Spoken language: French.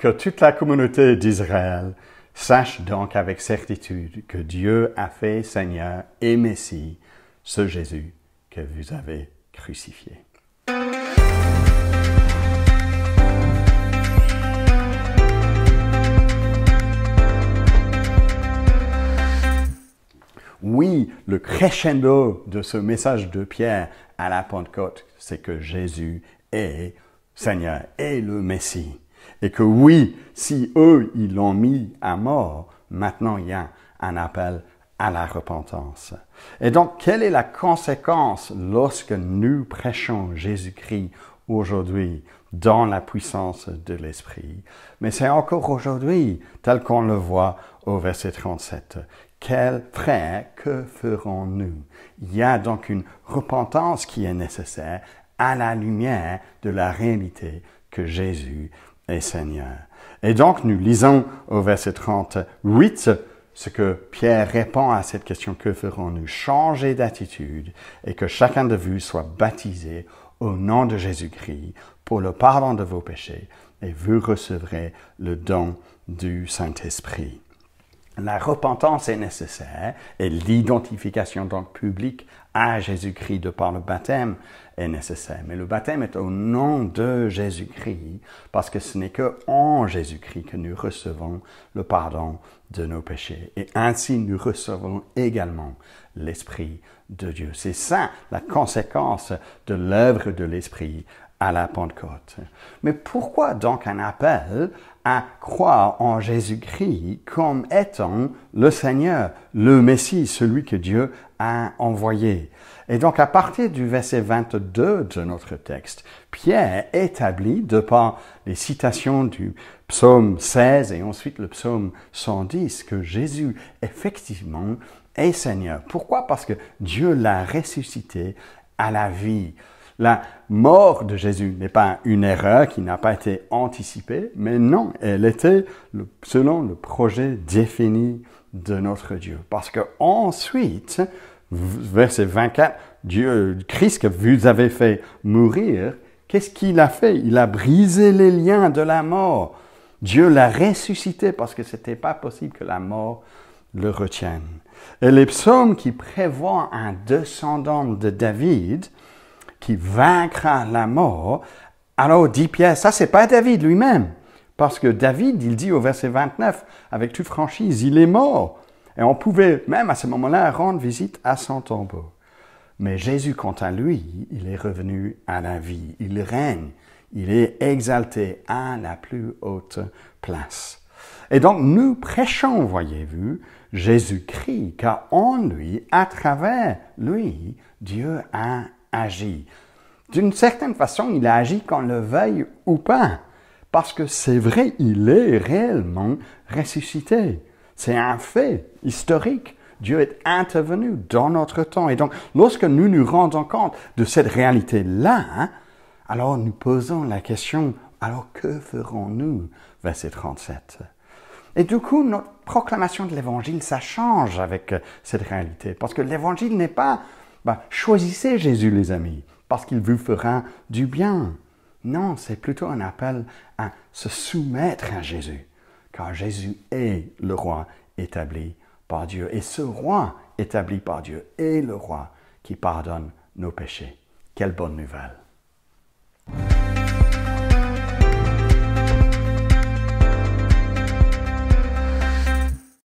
que toute la communauté d'Israël sache donc avec certitude que Dieu a fait Seigneur et Messie ce Jésus que vous avez crucifié. Oui, le crescendo de ce message de Pierre à la Pentecôte, c'est que Jésus est Seigneur et le Messie. Et que oui, si eux, ils l'ont mis à mort, maintenant il y a un appel à la repentance. Et donc, quelle est la conséquence lorsque nous prêchons Jésus-Christ aujourd'hui dans la puissance de l'Esprit? Mais c'est encore aujourd'hui, tel qu'on le voit au verset 37. Quel frère, que ferons-nous? Il y a donc une repentance qui est nécessaire à la lumière de la réalité que Jésus est Seigneur. Et donc, nous lisons au verset 38 ce que Pierre répond à cette question, que ferons-nous? Changer d'attitude et que chacun de vous soit baptisé au nom de Jésus-Christ pour le pardon de vos péchés et vous recevrez le don du Saint-Esprit. La repentance est nécessaire et l'identification donc publique à Jésus-Christ de par le baptême est nécessaire. Mais le baptême est au nom de Jésus-Christ parce que ce n'est que en Jésus-Christ que nous recevons le pardon de nos péchés. Et ainsi nous recevons également l'Esprit de Dieu. C'est ça la conséquence de l'œuvre de l'Esprit à la Pentecôte. Mais pourquoi donc un appel à croire en Jésus-Christ comme étant le Seigneur, le Messie, celui que Dieu a envoyé? Et donc, à partir du verset 22 de notre texte, Pierre établit, de par les citations du psaume 16 et ensuite le psaume 110, que Jésus, effectivement, est Seigneur. Pourquoi? Parce que Dieu l'a ressuscité à la vie. La mort de Jésus n'est pas une erreur qui n'a pas été anticipée, mais non, elle était selon le projet défini de notre Dieu. Parce que ensuite, verset 24, Christ que vous avez fait mourir, qu'est-ce qu'il a fait? Il a brisé les liens de la mort. Dieu l'a ressuscité parce que c'était pas possible que la mort le retienne. Et les psaumes qui prévoient un descendant de David, qui vaincra la mort, alors dit Pierre, ça c'est pas David lui-même, parce que David, il dit au verset 29, avec toute franchise, il est mort, et on pouvait même à ce moment-là rendre visite à son tombeau. Mais Jésus, quant à lui, il est revenu à la vie, il règne, il est exalté à la plus haute place. Et donc nous prêchons, voyez-vous, Jésus-Christ, car en lui, à travers lui, Dieu a agi. D'une certaine façon, il a agi qu'on le veuille ou pas, parce que c'est vrai, il est réellement ressuscité. C'est un fait historique. Dieu est intervenu dans notre temps. Et donc, lorsque nous nous rendons compte de cette réalité-là, alors nous posons la question, alors que ferons-nous? Verset 37. Et du coup, notre proclamation de l'Évangile, ça change avec cette réalité, parce que l'Évangile n'est pas choisissez Jésus, les amis, parce qu'il vous fera du bien. Non, c'est plutôt un appel à se soumettre à Jésus, car Jésus est le roi établi par Dieu. Et ce roi établi par Dieu est le roi qui pardonne nos péchés. Quelle bonne nouvelle!